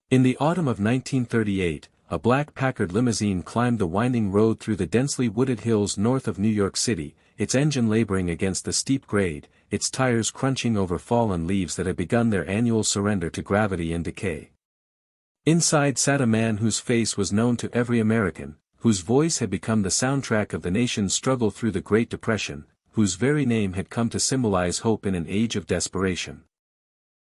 In the autumn of 1938, a black Packard limousine climbed the winding road through the densely wooded hills north of New York City, its engine laboring against the steep grade, its tires crunching over fallen leaves that had begun their annual surrender to gravity and decay. Inside sat a man whose face was known to every American, whose voice had become the soundtrack of the nation's struggle through the Great Depression, whose very name had come to symbolize hope in an age of desperation.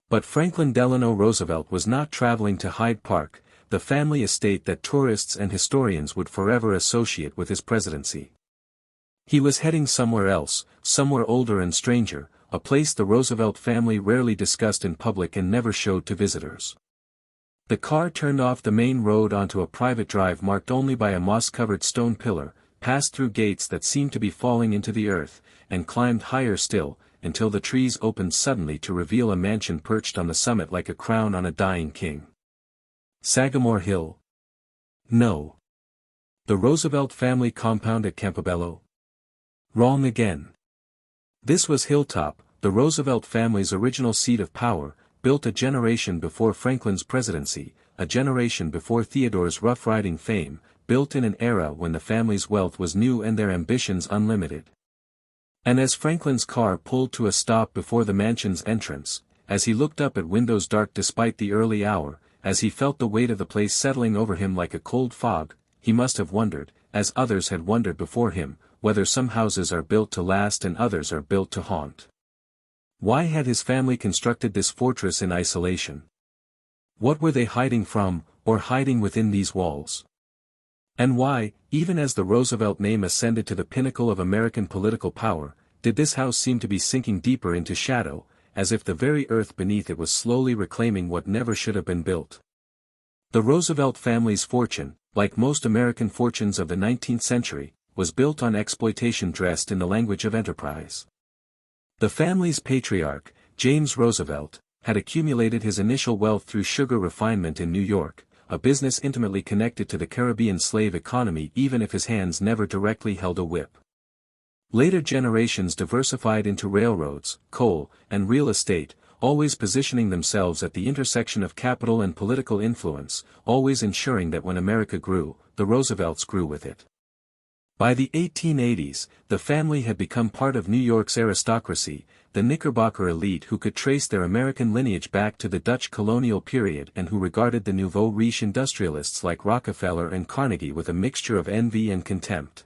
But Franklin Delano Roosevelt was not traveling to Hyde Park, the family estate that tourists and historians would forever associate with his presidency. He was heading somewhere else, somewhere older and stranger, a place the Roosevelt family rarely discussed in public and never showed to visitors. The car turned off the main road onto a private drive marked only by a moss-covered stone pillar, passed through gates that seemed to be falling into the earth, and climbed higher still, until the trees opened suddenly to reveal a mansion perched on the summit like a crown on a dying king. Sagamore Hill? No. The Roosevelt family compound at Campobello? Wrong again. This was Hilltop, the Roosevelt family's original seat of power, built a generation before Franklin's presidency, a generation before Theodore's rough-riding fame, built in an era when the family's wealth was new and their ambitions unlimited. And as Franklin's car pulled to a stop before the mansion's entrance, as he looked up at windows dark despite the early hour, as he felt the weight of the place settling over him like a cold fog, he must have wondered, as others had wondered before him, whether some houses are built to last and others are built to haunt. Why had his family constructed this fortress in isolation? What were they hiding from, or hiding within these walls? And why, even as the Roosevelt name ascended to the pinnacle of American political power, did this house seem to be sinking deeper into shadow, as if the very earth beneath it was slowly reclaiming what never should have been built? The Roosevelt family's fortune, like most American fortunes of the 19th century, was built on exploitation dressed in the language of enterprise. The family's patriarch, James Roosevelt, had accumulated his initial wealth through sugar refinement in New York, a business intimately connected to the Caribbean slave economy even if his hands never directly held a whip. Later generations diversified into railroads, coal, and real estate, always positioning themselves at the intersection of capital and political influence, always ensuring that when America grew, the Roosevelts grew with it. By the 1880s, the family had become part of New York's aristocracy, the Knickerbocker elite who could trace their American lineage back to the Dutch colonial period and who regarded the nouveau riche industrialists like Rockefeller and Carnegie with a mixture of envy and contempt.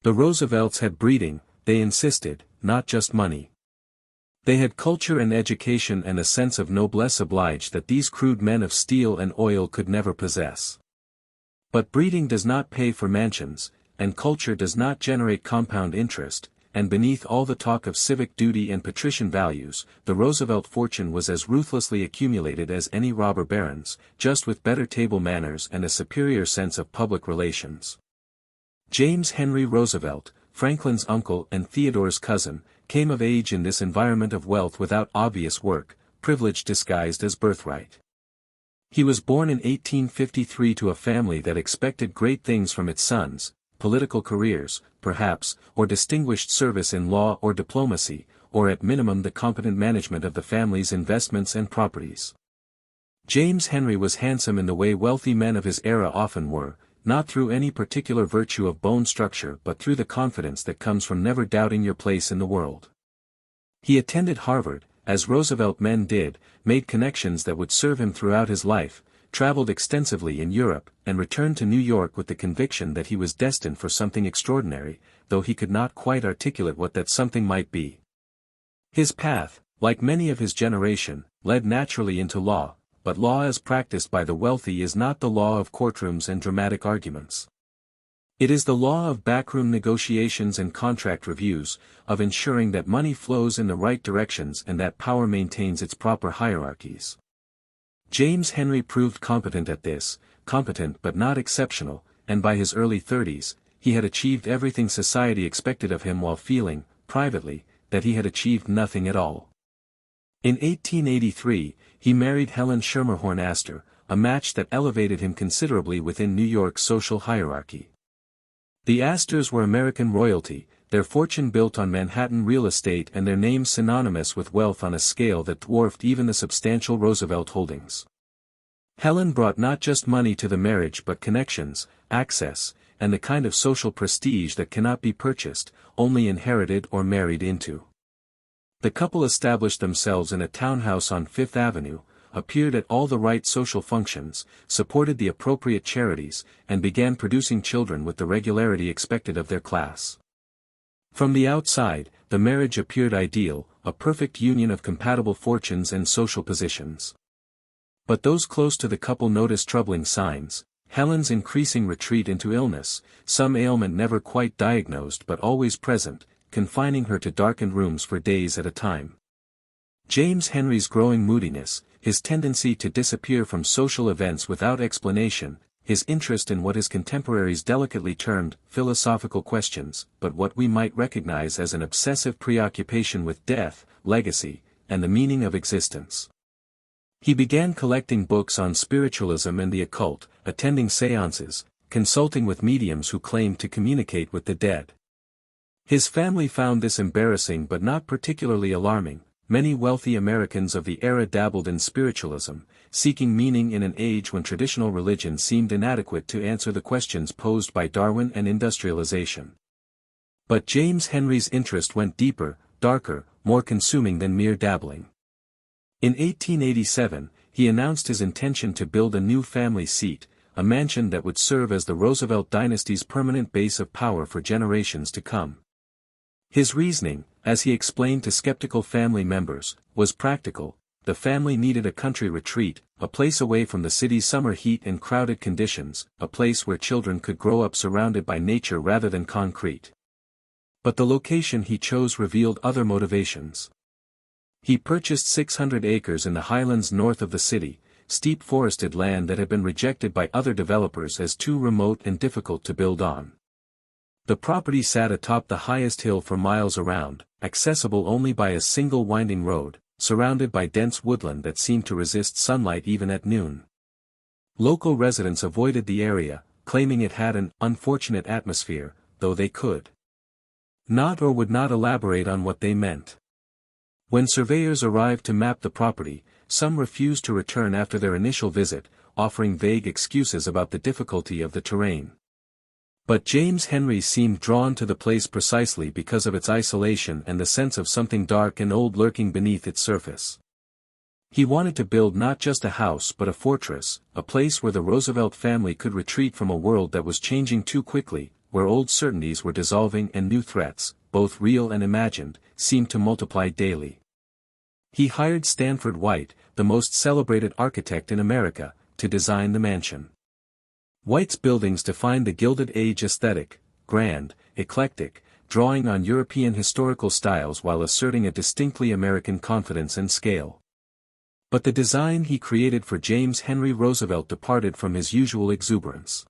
The Roosevelts had breeding, they insisted, not just money. They had culture and education and a sense of noblesse oblige that these crude men of steel and oil could never possess. But breeding does not pay for mansions, and culture does not generate compound interest, and beneath all the talk of civic duty and patrician values, the Roosevelt fortune was as ruthlessly accumulated as any robber baron's, just with better table manners and a superior sense of public relations. James Henry Roosevelt, Franklin's uncle and Theodore's cousin, came of age in this environment of wealth without obvious work, privilege disguised as birthright. He was born in 1853 to a family that expected great things from its sons, political careers, perhaps, or distinguished service in law or diplomacy, or at minimum the competent management of the family's investments and properties. James Henry was handsome in the way wealthy men of his era often were, not through any particular virtue of bone structure but through the confidence that comes from never doubting your place in the world. He attended Harvard, as Roosevelt men did, made connections that would serve him throughout his life, traveled extensively in Europe, and returned to New York with the conviction that he was destined for something extraordinary, though he could not quite articulate what that something might be. His path, like many of his generation, led naturally into law, but law as practiced by the wealthy is not the law of courtrooms and dramatic arguments. It is the law of backroom negotiations and contract reviews, of ensuring that money flows in the right directions and that power maintains its proper hierarchies. James Henry proved competent at this, competent but not exceptional, and by his early 30s, he had achieved everything society expected of him while feeling, privately, that he had achieved nothing at all. In 1883, he married Helen Schermerhorn Astor, a match that elevated him considerably within New York's social hierarchy. The Astors were American royalty, their fortune built on Manhattan real estate and their names synonymous with wealth on a scale that dwarfed even the substantial Roosevelt holdings. Helen brought not just money to the marriage but connections, access, and the kind of social prestige that cannot be purchased, only inherited or married into. The couple established themselves in a townhouse on Fifth Avenue, appeared at all the right social functions, supported the appropriate charities, and began producing children with the regularity expected of their class. From the outside, the marriage appeared ideal, a perfect union of compatible fortunes and social positions. But those close to the couple noticed troubling signs: Helen's increasing retreat into illness, some ailment never quite diagnosed but always present, confining her to darkened rooms for days at a time. James Henry's growing moodiness, his tendency to disappear from social events without explanation, his interest in what his contemporaries delicately termed philosophical questions, but what we might recognize as an obsessive preoccupation with death, legacy, and the meaning of existence. He began collecting books on spiritualism and the occult, attending seances, consulting with mediums who claimed to communicate with the dead. His family found this embarrassing but not particularly alarming. Many wealthy Americans of the era dabbled in spiritualism, seeking meaning in an age when traditional religion seemed inadequate to answer the questions posed by Darwin and industrialization. But James Henry's interest went deeper, darker, more consuming than mere dabbling. In 1887, he announced his intention to build a new family seat, a mansion that would serve as the Roosevelt dynasty's permanent base of power for generations to come. His reasoning, as he explained to skeptical family members, was practical. The family needed a country retreat, a place away from the city's summer heat and crowded conditions, a place where children could grow up surrounded by nature rather than concrete. But the location he chose revealed other motivations. He purchased 600 acres in the highlands north of the city, steep forested land that had been rejected by other developers as too remote and difficult to build on. The property sat atop the highest hill for miles around, accessible only by a single winding road, surrounded by dense woodland that seemed to resist sunlight even at noon. Local residents avoided the area, claiming it had an unfortunate atmosphere, though they could not or would not elaborate on what they meant. When surveyors arrived to map the property, some refused to return after their initial visit, offering vague excuses about the difficulty of the terrain. But James Henry seemed drawn to the place precisely because of its isolation and the sense of something dark and old lurking beneath its surface. He wanted to build not just a house but a fortress, a place where the Roosevelt family could retreat from a world that was changing too quickly, where old certainties were dissolving and new threats, both real and imagined, seemed to multiply daily. He hired Stanford White, the most celebrated architect in America, to design the mansion. White's buildings defined the Gilded Age aesthetic, grand, eclectic, drawing on European historical styles while asserting a distinctly American confidence and scale. But the design he created for James Henry Roosevelt departed from his usual exuberance.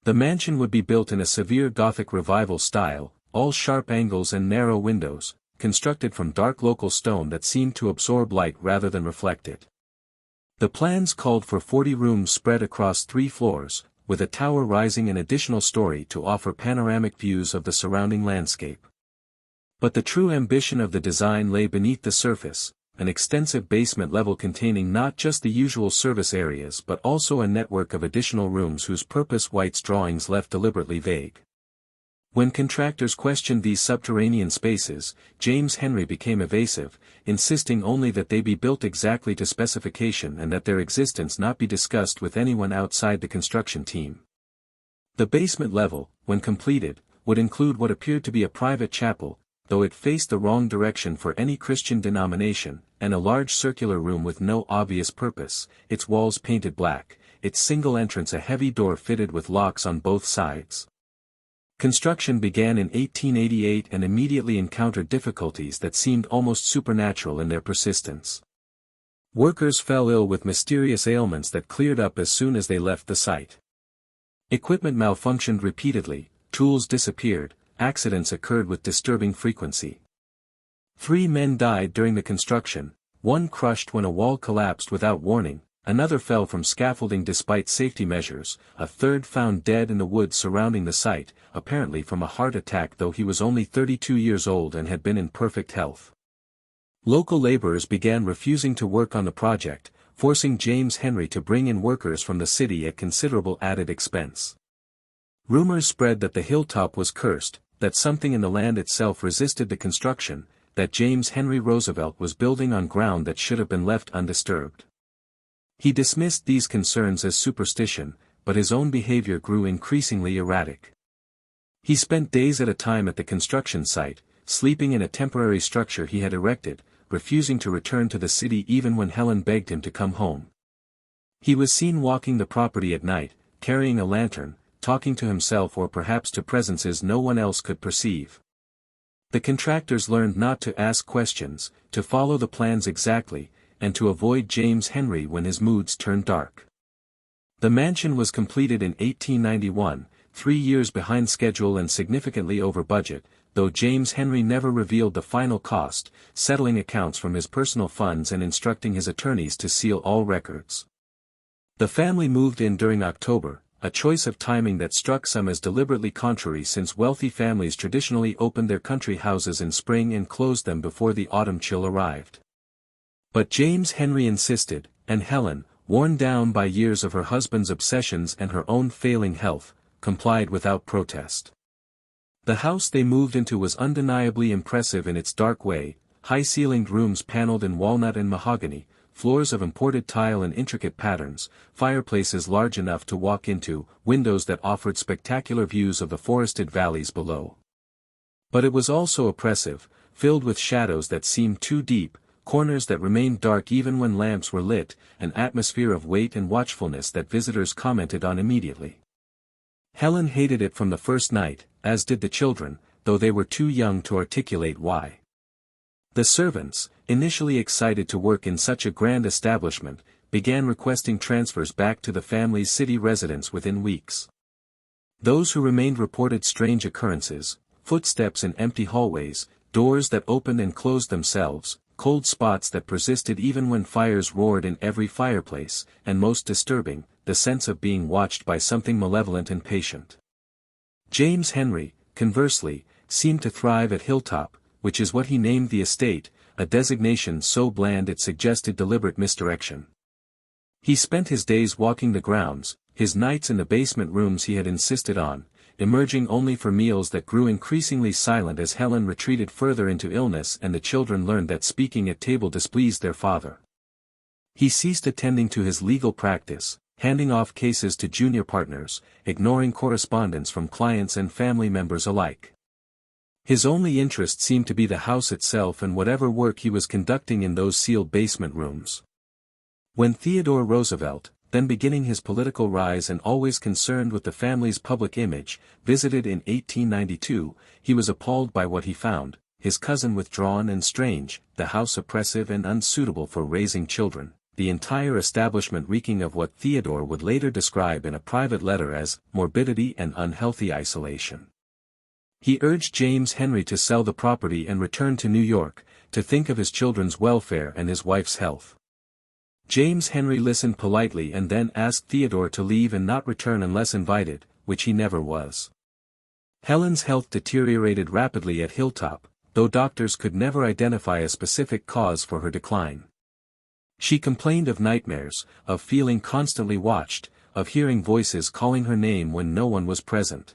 The mansion would be built in a severe Gothic revival style, all sharp angles and narrow windows, constructed from dark local stone that seemed to absorb light rather than reflect it. The plans called for 40 rooms spread across 3 floors, with a tower rising an additional story to offer panoramic views of the surrounding landscape. But the true ambition of the design lay beneath the surface, an extensive basement level containing not just the usual service areas but also a network of additional rooms whose purpose White's drawings left deliberately vague. When contractors questioned these subterranean spaces, James Henry became evasive, insisting only that they be built exactly to specification and that their existence not be discussed with anyone outside the construction team. The basement level, when completed, would include what appeared to be a private chapel, though it faced the wrong direction for any Christian denomination, and a large circular room with no obvious purpose, its walls painted black, its single entrance a heavy door fitted with locks on both sides. Construction began in 1888 and immediately encountered difficulties that seemed almost supernatural in their persistence. Workers fell ill with mysterious ailments that cleared up as soon as they left the site. Equipment malfunctioned repeatedly, tools disappeared, accidents occurred with disturbing frequency. 3 men died during the construction, 1 crushed when a wall collapsed without warning, another fell from scaffolding despite safety measures, a third found dead in the woods surrounding the site, apparently from a heart attack though he was only 32 years old and had been in perfect health. Local laborers began refusing to work on the project, forcing James Henry to bring in workers from the city at considerable added expense. Rumors spread that the hilltop was cursed, that something in the land itself resisted the construction, that James Henry Roosevelt was building on ground that should have been left undisturbed. He dismissed these concerns as superstition, but his own behavior grew increasingly erratic. He spent days at a time at the construction site, sleeping in a temporary structure he had erected, refusing to return to the city even when Helen begged him to come home. He was seen walking the property at night, carrying a lantern, talking to himself or perhaps to presences no one else could perceive. The contractors learned not to ask questions, to follow the plans exactly, and to avoid James Henry when his moods turned dark. The mansion was completed in 1891, 3 years behind schedule and significantly over budget, though James Henry never revealed the final cost, settling accounts from his personal funds and instructing his attorneys to seal all records. The family moved in during October, a choice of timing that struck some as deliberately contrary since wealthy families traditionally opened their country houses in spring and closed them before the autumn chill arrived. But James Henry insisted, and Helen, worn down by years of her husband's obsessions and her own failing health, complied without protest. The house they moved into was undeniably impressive in its dark way, high-ceilinged rooms paneled in walnut and mahogany, floors of imported tile and intricate patterns, fireplaces large enough to walk into, windows that offered spectacular views of the forested valleys below. But it was also oppressive, filled with shadows that seemed too deep, corners that remained dark even when lamps were lit, an atmosphere of weight and watchfulness that visitors commented on immediately. Helen hated it from the first night, as did the children, though they were too young to articulate why. The servants, initially excited to work in such a grand establishment, began requesting transfers back to the family's city residence within weeks. Those who remained reported strange occurrences, footsteps in empty hallways, doors that opened and closed themselves, cold spots that persisted even when fires roared in every fireplace, and most disturbing, the sense of being watched by something malevolent and patient. James Henry, conversely, seemed to thrive at Hilltop, which is what he named the estate, a designation so bland it suggested deliberate misdirection. He spent his days walking the grounds, his nights in the basement rooms he had insisted on, emerging only for meals that grew increasingly silent as Helen retreated further into illness and the children learned that speaking at table displeased their father. He ceased attending to his legal practice, handing off cases to junior partners, ignoring correspondence from clients and family members alike. His only interest seemed to be the house itself and whatever work he was conducting in those sealed basement rooms. When Theodore Roosevelt, then beginning his political rise and always concerned with the family's public image, visited in 1892, he was appalled by what he found, his cousin withdrawn and strange, the house oppressive and unsuitable for raising children, the entire establishment reeking of what Theodore would later describe in a private letter as morbidity and unhealthy isolation. He urged James Henry to sell the property and return to New York, to think of his children's welfare and his wife's health. James Henry listened politely and then asked Theodore to leave and not return unless invited, which he never was. Helen's health deteriorated rapidly at Hilltop, though doctors could never identify a specific cause for her decline. She complained of nightmares, of feeling constantly watched, of hearing voices calling her name when no one was present.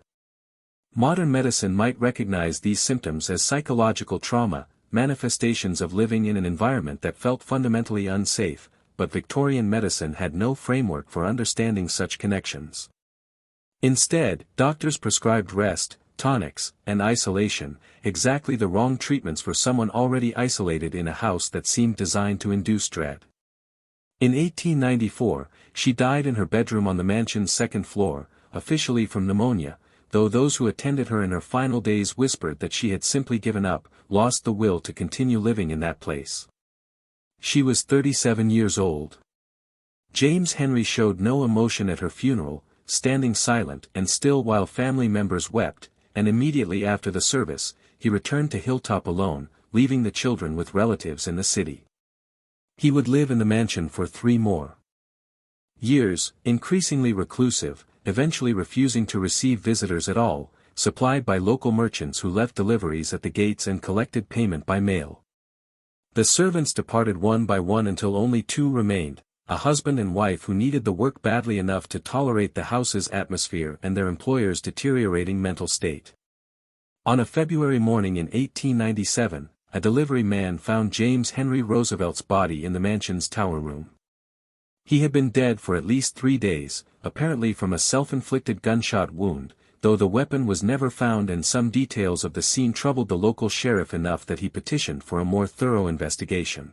Modern medicine might recognize these symptoms as psychological trauma, manifestations of living in an environment that felt fundamentally unsafe, but Victorian medicine had no framework for understanding such connections. Instead, doctors prescribed rest, tonics, and isolation, exactly the wrong treatments for someone already isolated in a house that seemed designed to induce dread. In 1894, she died in her bedroom on the mansion's second floor, officially from pneumonia, though those who attended her in her final days whispered that she had simply given up, lost the will to continue living in that place. She was 37 years old. James Henry showed no emotion at her funeral, standing silent and still while family members wept, and immediately after the service, he returned to Hilltop alone, leaving the children with relatives in the city. He would live in the mansion for 3 more years, increasingly reclusive, eventually refusing to receive visitors at all, supplied by local merchants who left deliveries at the gates and collected payment by mail. The servants departed one by one until only 2 remained, a husband and wife who needed the work badly enough to tolerate the house's atmosphere and their employer's deteriorating mental state. On a February morning in 1897, a delivery man found James Henry Roosevelt's body in the mansion's tower room. He had been dead for at least 3 days, apparently from a self-inflicted gunshot wound, though the weapon was never found, and some details of the scene troubled the local sheriff enough that he petitioned for a more thorough investigation.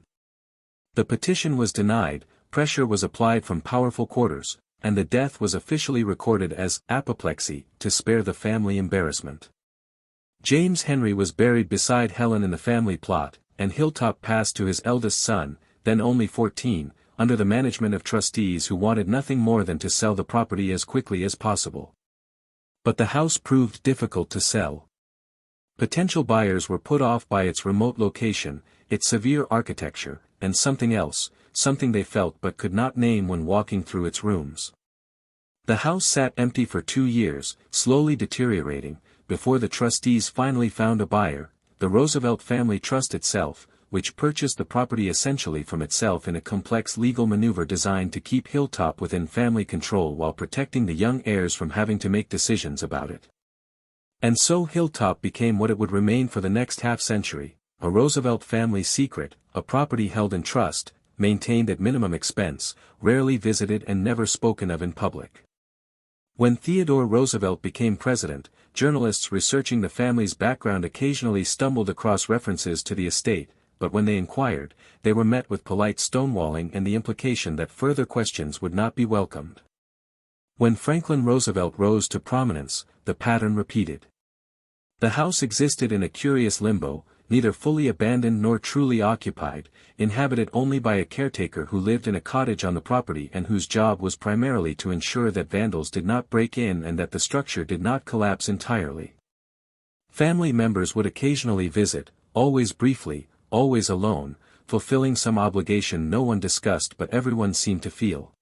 The petition was denied, pressure was applied from powerful quarters, and the death was officially recorded as apoplexy to spare the family embarrassment. James Henry was buried beside Helen in the family plot, and Hilltop passed to his eldest son, then only 14, under the management of trustees who wanted nothing more than to sell the property as quickly as possible. But the house proved difficult to sell. Potential buyers were put off by its remote location, its severe architecture, and something else, something they felt but could not name when walking through its rooms. The house sat empty for 2 years, slowly deteriorating, before the trustees finally found a buyer, the Roosevelt Family Trust itself, which purchased the property essentially from itself in a complex legal maneuver designed to keep Hilltop within family control while protecting the young heirs from having to make decisions about it. And so Hilltop became what it would remain for the next half-century, a Roosevelt family secret, a property held in trust, maintained at minimum expense, rarely visited and never spoken of in public. When Theodore Roosevelt became president, journalists researching the family's background occasionally stumbled across references to the estate, but when they inquired, they were met with polite stonewalling and the implication that further questions would not be welcomed. When Franklin Roosevelt rose to prominence, the pattern repeated. The house existed in a curious limbo, neither fully abandoned nor truly occupied, inhabited only by a caretaker who lived in a cottage on the property and whose job was primarily to ensure that vandals did not break in and that the structure did not collapse entirely. Family members would occasionally visit, always briefly, always alone, fulfilling some obligation no one discussed but everyone seemed to feel.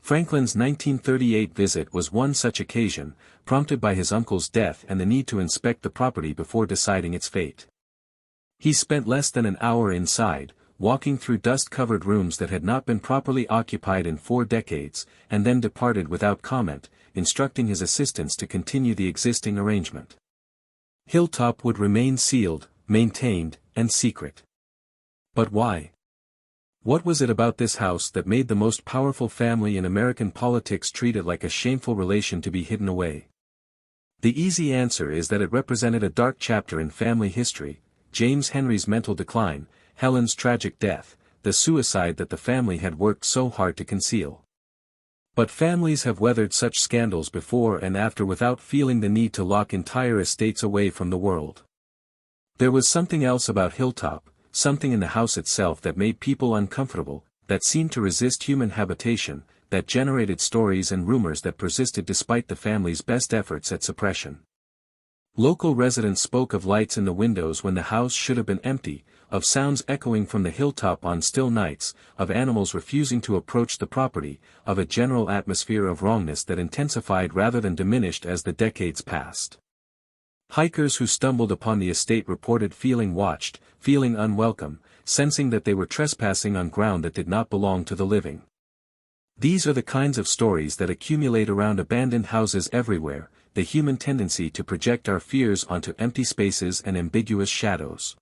Franklin's 1938 visit was one such occasion, prompted by his uncle's death and the need to inspect the property before deciding its fate. He spent less than an hour inside, walking through dust-covered rooms that had not been properly occupied in 4 decades, and then departed without comment, instructing his assistants to continue the existing arrangement. Hilltop would remain sealed, maintained, and secret. But why? What was it about this house that made the most powerful family in American politics treat it like a shameful relation to be hidden away? The easy answer is that it represented a dark chapter in family history: James Henry's mental decline, Helen's tragic death, the suicide that the family had worked so hard to conceal. But families have weathered such scandals before and after without feeling the need to lock entire estates away from the world. There was something else about Hilltop, something in the house itself that made people uncomfortable, that seemed to resist human habitation, that generated stories and rumors that persisted despite the family's best efforts at suppression. Local residents spoke of lights in the windows when the house should have been empty, of sounds echoing from the hilltop on still nights, of animals refusing to approach the property, of a general atmosphere of wrongness that intensified rather than diminished as the decades passed. Hikers who stumbled upon the estate reported feeling watched, feeling unwelcome, sensing that they were trespassing on ground that did not belong to the living. These are the kinds of stories that accumulate around abandoned houses everywhere, the human tendency to project our fears onto empty spaces and ambiguous shadows.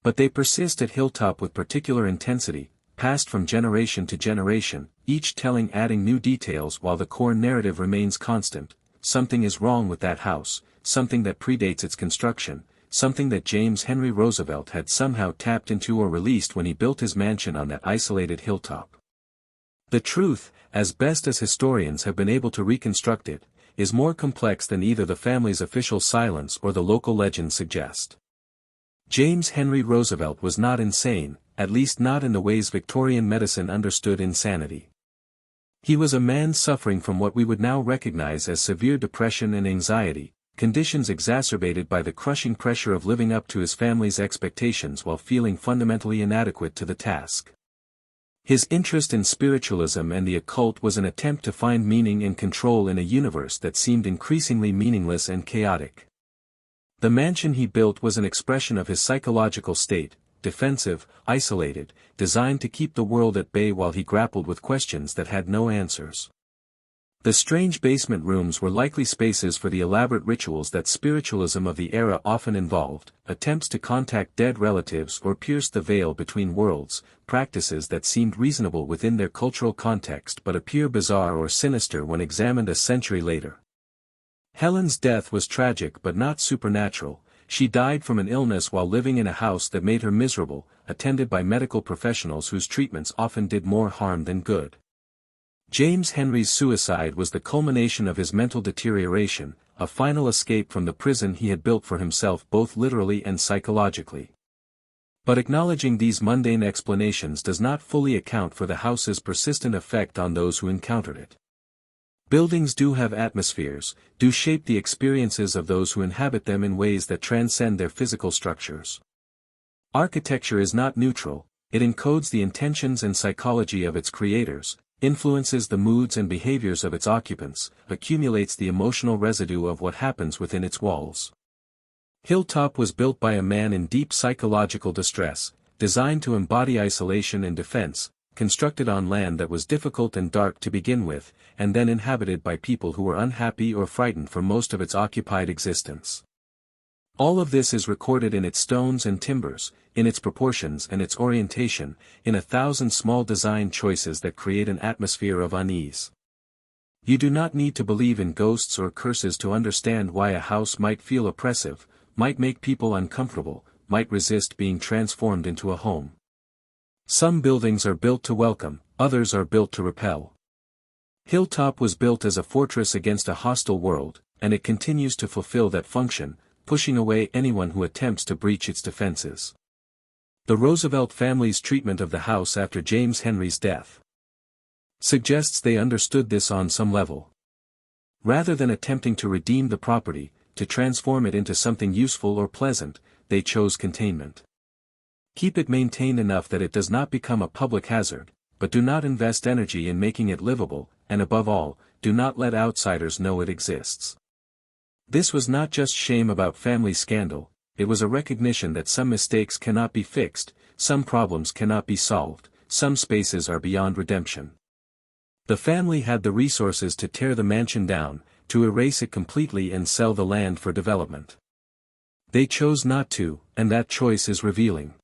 But they persist at Hilltop with particular intensity, passed from generation to generation, each telling adding new details while the core narrative remains constant. Something is wrong with that house, something that predates its construction, something that James Henry Roosevelt had somehow tapped into or released when he built his mansion on that isolated hilltop. The truth, as best as historians have been able to reconstruct it, is more complex than either the family's official silence or the local legends suggest. James Henry Roosevelt was not insane, at least not in the ways Victorian medicine understood insanity. He was a man suffering from what we would now recognize as severe depression and anxiety, conditions exacerbated by the crushing pressure of living up to his family's expectations while feeling fundamentally inadequate to the task. His interest in spiritualism and the occult was an attempt to find meaning and control in a universe that seemed increasingly meaningless and chaotic. The mansion he built was an expression of his psychological state, defensive, isolated, designed to keep the world at bay while he grappled with questions that had no answers. The strange basement rooms were likely spaces for the elaborate rituals that spiritualism of the era often involved, attempts to contact dead relatives or pierce the veil between worlds, practices that seemed reasonable within their cultural context but appear bizarre or sinister when examined a century later. Helen's death was tragic but not supernatural. She died from an illness while living in a house that made her miserable, attended by medical professionals whose treatments often did more harm than good. James Henry's suicide was the culmination of his mental deterioration, a final escape from the prison he had built for himself both literally and psychologically. But acknowledging these mundane explanations does not fully account for the house's persistent effect on those who encountered it. Buildings do have atmospheres, do shape the experiences of those who inhabit them in ways that transcend their physical structures. Architecture is not neutral, it encodes the intentions and psychology of its creators, influences the moods and behaviors of its occupants, accumulates the emotional residue of what happens within its walls. Hilltop was built by a man in deep psychological distress, designed to embody isolation and defense, constructed on land that was difficult and dark to begin with, and then inhabited by people who were unhappy or frightened for most of its occupied existence. All of this is recorded in its stones and timbers, in its proportions and its orientation, in 1,000 small design choices that create an atmosphere of unease. You do not need to believe in ghosts or curses to understand why a house might feel oppressive, might make people uncomfortable, might resist being transformed into a home. Some buildings are built to welcome, others are built to repel. Hilltop was built as a fortress against a hostile world, and it continues to fulfill that function, pushing away anyone who attempts to breach its defenses. The Roosevelt family's treatment of the house after James Henry's death suggests they understood this on some level. Rather than attempting to redeem the property, to transform it into something useful or pleasant, they chose containment. Keep it maintained enough that it does not become a public hazard, but do not invest energy in making it livable, and above all, do not let outsiders know it exists. This was not just shame about family scandal, it was a recognition that some mistakes cannot be fixed, some problems cannot be solved, some spaces are beyond redemption. The family had the resources to tear the mansion down, to erase it completely and sell the land for development. They chose not to, and that choice is revealing.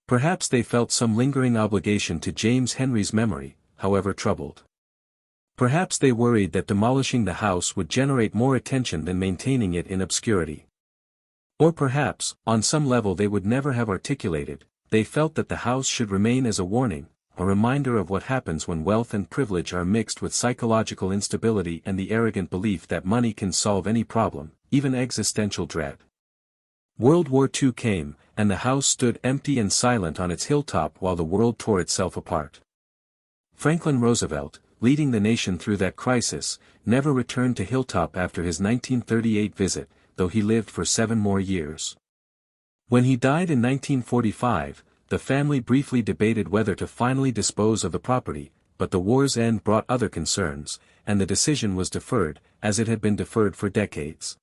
Perhaps they felt some lingering obligation to James Henry's memory, however troubled. Perhaps they worried that demolishing the house would generate more attention than maintaining it in obscurity. Or perhaps, on some level they would never have articulated, they felt that the house should remain as a warning, a reminder of what happens when wealth and privilege are mixed with psychological instability and the arrogant belief that money can solve any problem, even existential dread. World War II came, and the house stood empty and silent on its hilltop while the world tore itself apart. Franklin Roosevelt, leading the nation through that crisis, never returned to Hilltop after his 1938 visit, though he lived for 7 more years. When he died in 1945, the family briefly debated whether to finally dispose of the property, but the war's end brought other concerns, and the decision was deferred, as it had been deferred for decades.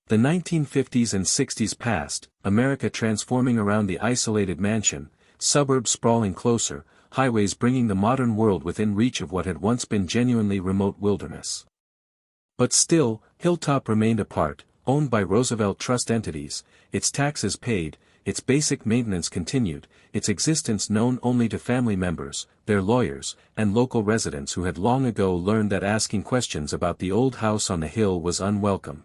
The 1950s and 60s passed, America transforming around the isolated mansion, suburbs sprawling closer, highways bringing the modern world within reach of what had once been genuinely remote wilderness. But still, Hilltop remained apart, owned by Roosevelt trust entities, its taxes paid, its basic maintenance continued, its existence known only to family members, their lawyers, and local residents who had long ago learned that asking questions about the old house on the hill was unwelcome.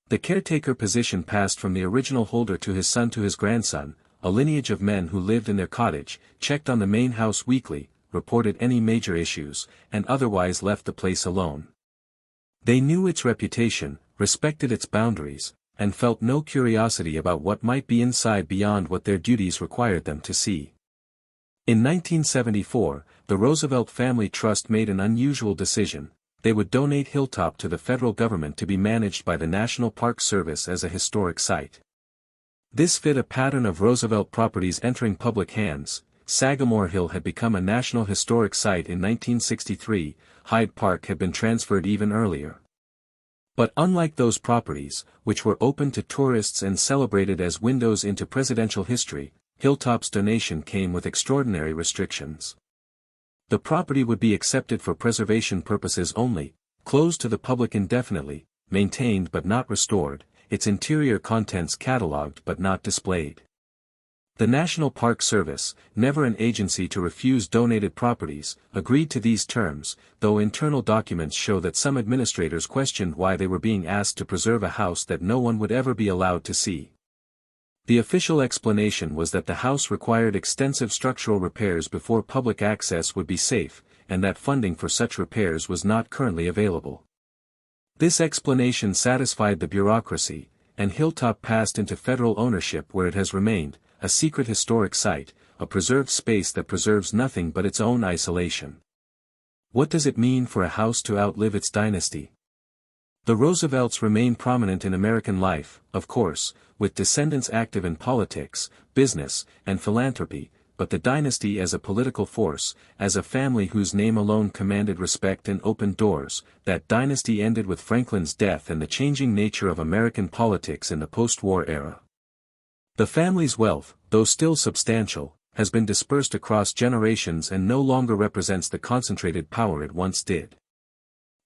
The caretaker position passed from the original holder to his son to his grandson, a lineage of men who lived in their cottage, checked on the main house weekly, reported any major issues, and otherwise left the place alone. They knew its reputation, respected its boundaries, and felt no curiosity about what might be inside beyond what their duties required them to see. In 1974, the Roosevelt Family Trust made an unusual decision. They would donate Hilltop to the federal government to be managed by the National Park Service as a historic site. This fit a pattern of Roosevelt properties entering public hands. Sagamore Hill had become a National Historic Site in 1963, Hyde Park had been transferred even earlier. But unlike those properties, which were open to tourists and celebrated as windows into presidential history, Hilltop's donation came with extraordinary restrictions. The property would be accepted for preservation purposes only, closed to the public indefinitely, maintained but not restored, its interior contents catalogued but not displayed. The National Park Service, never an agency to refuse donated properties, agreed to these terms, though internal documents show that some administrators questioned why they were being asked to preserve a house that no one would ever be allowed to see. The official explanation was that the house required extensive structural repairs before public access would be safe, and that funding for such repairs was not currently available. This explanation satisfied the bureaucracy, and Hilltop passed into federal ownership where it has remained, a secret historic site, a preserved space that preserves nothing but its own isolation. What does it mean for a house to outlive its dynasty? The Roosevelts remain prominent in American life, of course, with descendants active in politics, business, and philanthropy, but the dynasty as a political force, as a family whose name alone commanded respect and opened doors, that dynasty ended with Franklin's death and the changing nature of American politics in the post-war era. The family's wealth, though still substantial, has been dispersed across generations and no longer represents the concentrated power it once did.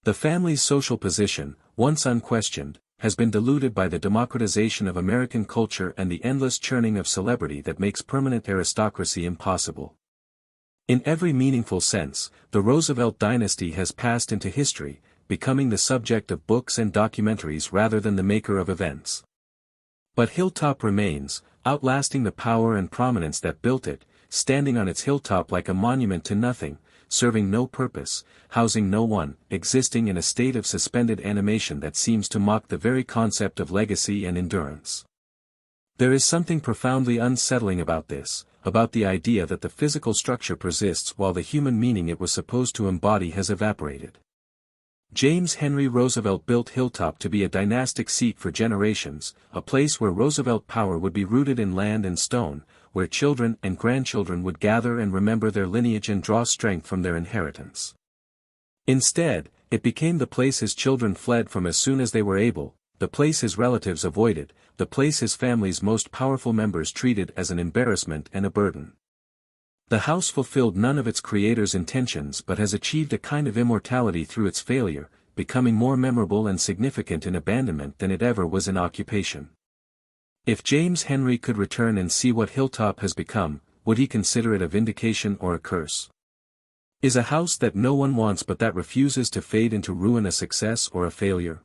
The family's social position, once unquestioned, has been diluted by the democratization of American culture and the endless churning of celebrity that makes permanent aristocracy impossible. In every meaningful sense, the Roosevelt dynasty has passed into history, becoming the subject of books and documentaries rather than the maker of events. But Hilltop remains, outlasting the power and prominence that built it, standing on its hilltop like a monument to nothing, serving no purpose, housing no one, existing in a state of suspended animation that seems to mock the very concept of legacy and endurance. There is something profoundly unsettling about this, about the idea that the physical structure persists while the human meaning it was supposed to embody has evaporated. James Henry Roosevelt built Hilltop to be a dynastic seat for generations, a place where Roosevelt power would be rooted in land and stone, where children and grandchildren would gather and remember their lineage and draw strength from their inheritance. Instead, it became the place his children fled from as soon as they were able, the place his relatives avoided, the place his family's most powerful members treated as an embarrassment and a burden. The house fulfilled none of its creator's intentions but has achieved a kind of immortality through its failure, becoming more memorable and significant in abandonment than it ever was in occupation. If James Henry could return and see what Hilltop has become, would he consider it a vindication or a curse? Is a house that no one wants but that refuses to fade into ruin a success or a failure?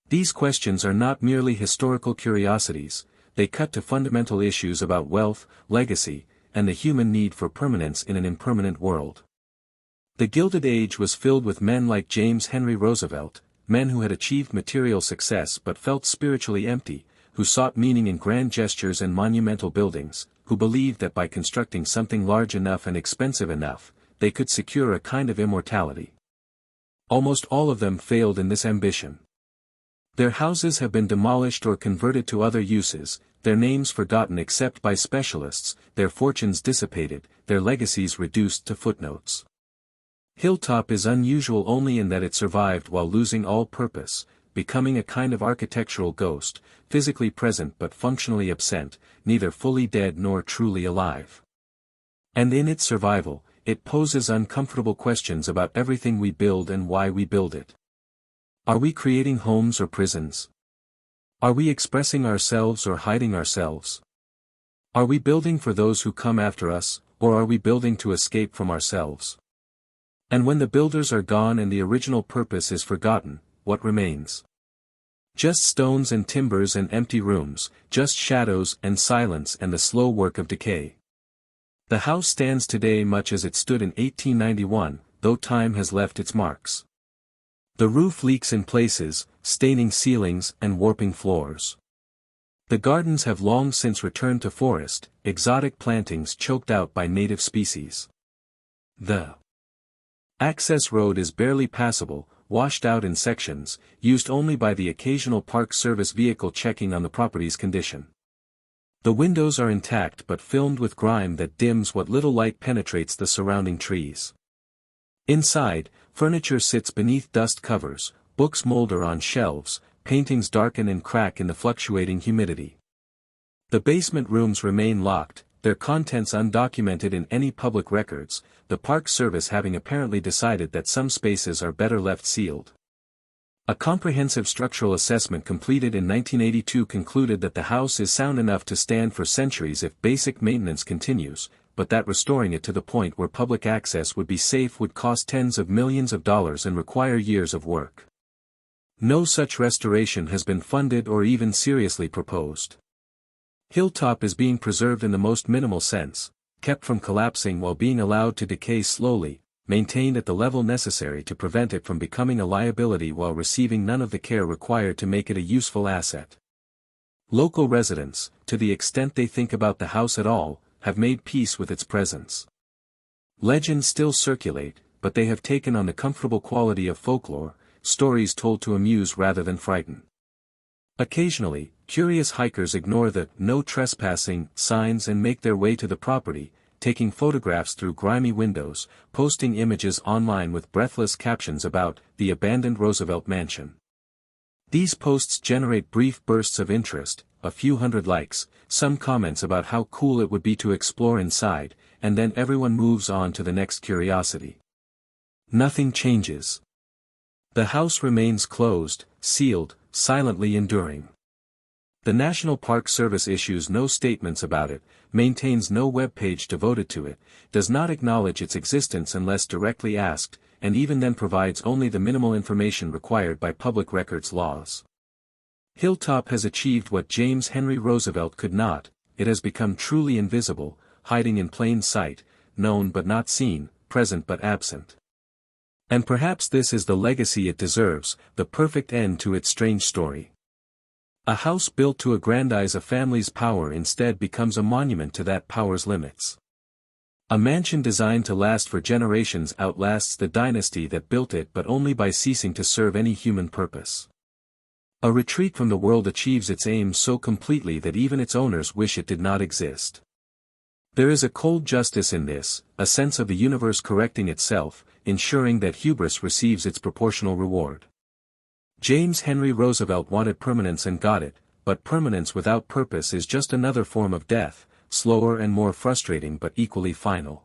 These questions are not merely historical curiosities, they cut to fundamental issues about wealth, legacy, and the human need for permanence in an impermanent world. The Gilded Age was filled with men like James Henry Roosevelt, men who had achieved material success but felt spiritually empty, who sought meaning in grand gestures and monumental buildings, who believed that by constructing something large enough and expensive enough, they could secure a kind of immortality. Almost all of them failed in this ambition. Their houses have been demolished or converted to other uses, their names forgotten except by specialists, their fortunes dissipated, their legacies reduced to footnotes. Hilltop is unusual only in that it survived while losing all purpose, becoming a kind of architectural ghost, physically present but functionally absent, neither fully dead nor truly alive. And in its survival, it poses uncomfortable questions about everything we build and why we build it. Are we creating homes or prisons? Are we expressing ourselves or hiding ourselves? Are we building for those who come after us, or are we building to escape from ourselves? And when the builders are gone and the original purpose is forgotten, what remains? Just stones and timbers and empty rooms, just shadows and silence and the slow work of decay. The house stands today much as it stood in 1891, though time has left its marks. The roof leaks in places, staining ceilings and warping floors. The gardens have long since returned to forest, exotic plantings choked out by native species. The access road is barely passable, washed out in sections, used only by the occasional Park Service vehicle checking on the property's condition. The windows are intact but filmed with grime that dims what little light penetrates the surrounding trees. Inside, furniture sits beneath dust covers, books molder on shelves, paintings darken and crack in the fluctuating humidity. The basement rooms remain locked, their contents undocumented in any public records, the Park Service having apparently decided that some spaces are better left sealed. A comprehensive structural assessment completed in 1982 concluded that the house is sound enough to stand for centuries if basic maintenance continues, but that restoring it to the point where public access would be safe would cost tens of millions of dollars and require years of work. No such restoration has been funded or even seriously proposed. Hilltop is being preserved in the most minimal sense, kept from collapsing while being allowed to decay slowly, maintained at the level necessary to prevent it from becoming a liability while receiving none of the care required to make it a useful asset. Local residents, to the extent they think about the house at all, have made peace with its presence. Legends still circulate, but they have taken on the comfortable quality of folklore, stories told to amuse rather than frighten. Occasionally, curious hikers ignore the "no trespassing" signs and make their way to the property, taking photographs through grimy windows, posting images online with breathless captions about the abandoned Roosevelt mansion. These posts generate brief bursts of interest, a few hundred likes, some comments about how cool it would be to explore inside, and then everyone moves on to the next curiosity. Nothing changes. The house remains closed, sealed, silently enduring. The National Park Service issues no statements about it, maintains no web page devoted to it, does not acknowledge its existence unless directly asked, and even then provides only the minimal information required by public records laws. Hilltop has achieved what James Henry Roosevelt could not, it has become truly invisible, hiding in plain sight, known but not seen, present but absent. And perhaps this is the legacy it deserves, the perfect end to its strange story. A house built to aggrandize a family's power instead becomes a monument to that power's limits. A mansion designed to last for generations outlasts the dynasty that built it but only by ceasing to serve any human purpose. A retreat from the world achieves its aims so completely that even its owners wish it did not exist. There is a cold justice in this, a sense of the universe correcting itself, ensuring that hubris receives its proportional reward. James Henry Roosevelt wanted permanence and got it, but permanence without purpose is just another form of death, slower and more frustrating but equally final.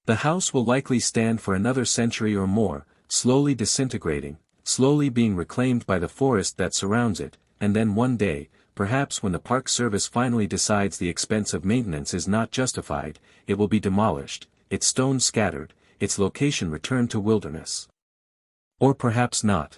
The house will likely stand for another century or more, slowly disintegrating, slowly being reclaimed by the forest that surrounds it, and then one day, perhaps when the Park Service finally decides the expense of maintenance is not justified, it will be demolished, its stones scattered, its location returned to wilderness. Or perhaps not.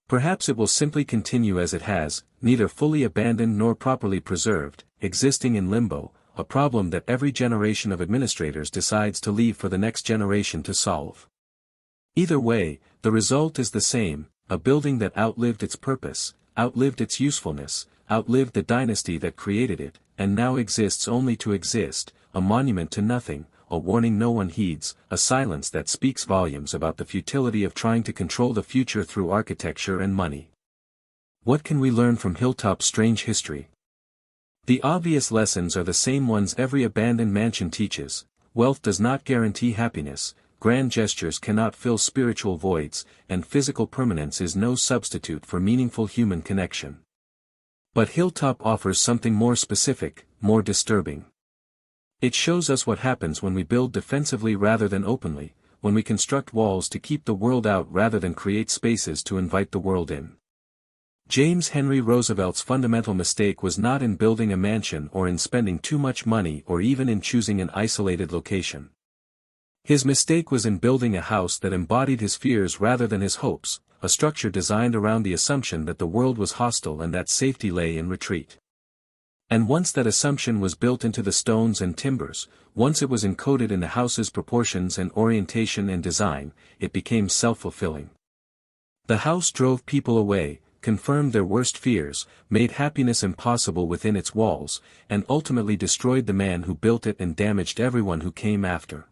Perhaps it will simply continue as it has, neither fully abandoned nor properly preserved, existing in limbo, a problem that every generation of administrators decides to leave for the next generation to solve. Either way, the result is the same, a building that outlived its purpose, outlived its usefulness, outlived the dynasty that created it, and now exists only to exist, a monument to nothing, a warning no one heeds, a silence that speaks volumes about the futility of trying to control the future through architecture and money. What can we learn from Hilltop's strange history? The obvious lessons are the same ones every abandoned mansion teaches: wealth does not guarantee happiness, grand gestures cannot fill spiritual voids, and physical permanence is no substitute for meaningful human connection. But Hilltop offers something more specific, more disturbing. It shows us what happens when we build defensively rather than openly, when we construct walls to keep the world out rather than create spaces to invite the world in. James Henry Roosevelt's fundamental mistake was not in building a mansion or in spending too much money or even in choosing an isolated location. His mistake was in building a house that embodied his fears rather than his hopes, a structure designed around the assumption that the world was hostile and that safety lay in retreat. And once that assumption was built into the stones and timbers, once it was encoded in the house's proportions and orientation and design, it became self-fulfilling. The house drove people away, confirmed their worst fears, made happiness impossible within its walls, and ultimately destroyed the man who built it and damaged everyone who came after.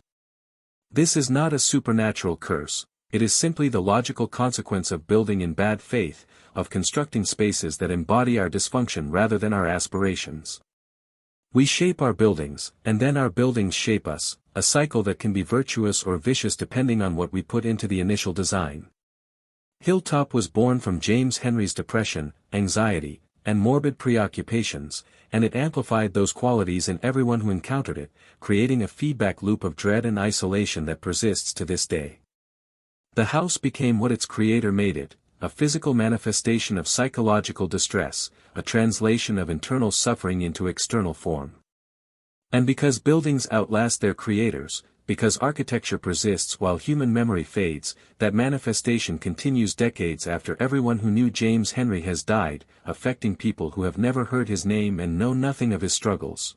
This is not a supernatural curse, it is simply the logical consequence of building in bad faith, of constructing spaces that embody our dysfunction rather than our aspirations. We shape our buildings, and then our buildings shape us, a cycle that can be virtuous or vicious depending on what we put into the initial design. Hilltop was born from James Henry's depression, anxiety, and morbid preoccupations, and it amplified those qualities in everyone who encountered it, creating a feedback loop of dread and isolation that persists to this day. The house became what its creator made it, a physical manifestation of psychological distress, a translation of internal suffering into external form. And because buildings outlast their creators, because architecture persists while human memory fades, that manifestation continues decades after everyone who knew James Henry has died, affecting people who have never heard his name and know nothing of his struggles.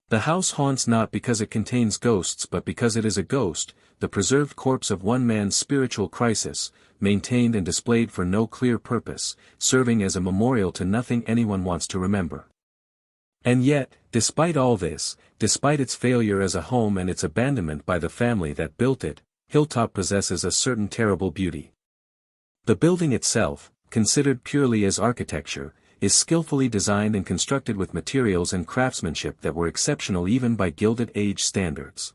The house haunts not because it contains ghosts but because it is a ghost, the preserved corpse of one man's spiritual crisis, maintained and displayed for no clear purpose, serving as a memorial to nothing anyone wants to remember. And yet, despite all this, despite its failure as a home and its abandonment by the family that built it, Hilltop possesses a certain terrible beauty. The building itself, considered purely as architecture, is skillfully designed and constructed with materials and craftsmanship that were exceptional even by Gilded Age standards.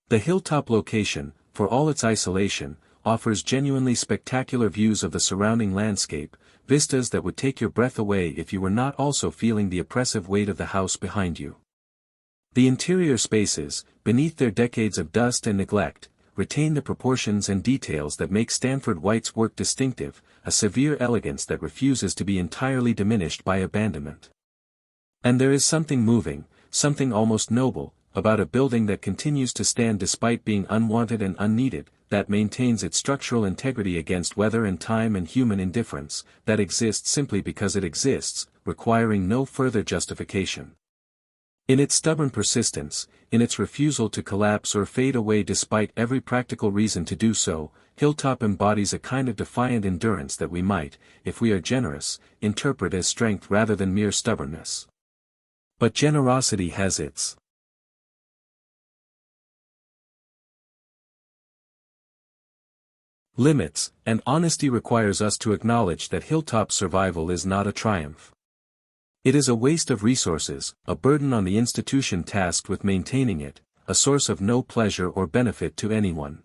The Hilltop location, for all its isolation, offers genuinely spectacular views of the surrounding landscape, vistas that would take your breath away if you were not also feeling the oppressive weight of the house behind you. The interior spaces, beneath their decades of dust and neglect, retain the proportions and details that make Stanford White's work distinctive, a severe elegance that refuses to be entirely diminished by abandonment. And there is something moving, something almost noble, about a building that continues to stand despite being unwanted and unneeded, that maintains its structural integrity against weather and time and human indifference, that exists simply because it exists, requiring no further justification. In its stubborn persistence, in its refusal to collapse or fade away despite every practical reason to do so, Hilltop embodies a kind of defiant endurance that we might, if we are generous, interpret as strength rather than mere stubbornness. But generosity has its limits, and honesty requires us to acknowledge that Hilltop's survival is not a triumph. It is a waste of resources, a burden on the institution tasked with maintaining it, a source of no pleasure or benefit to anyone.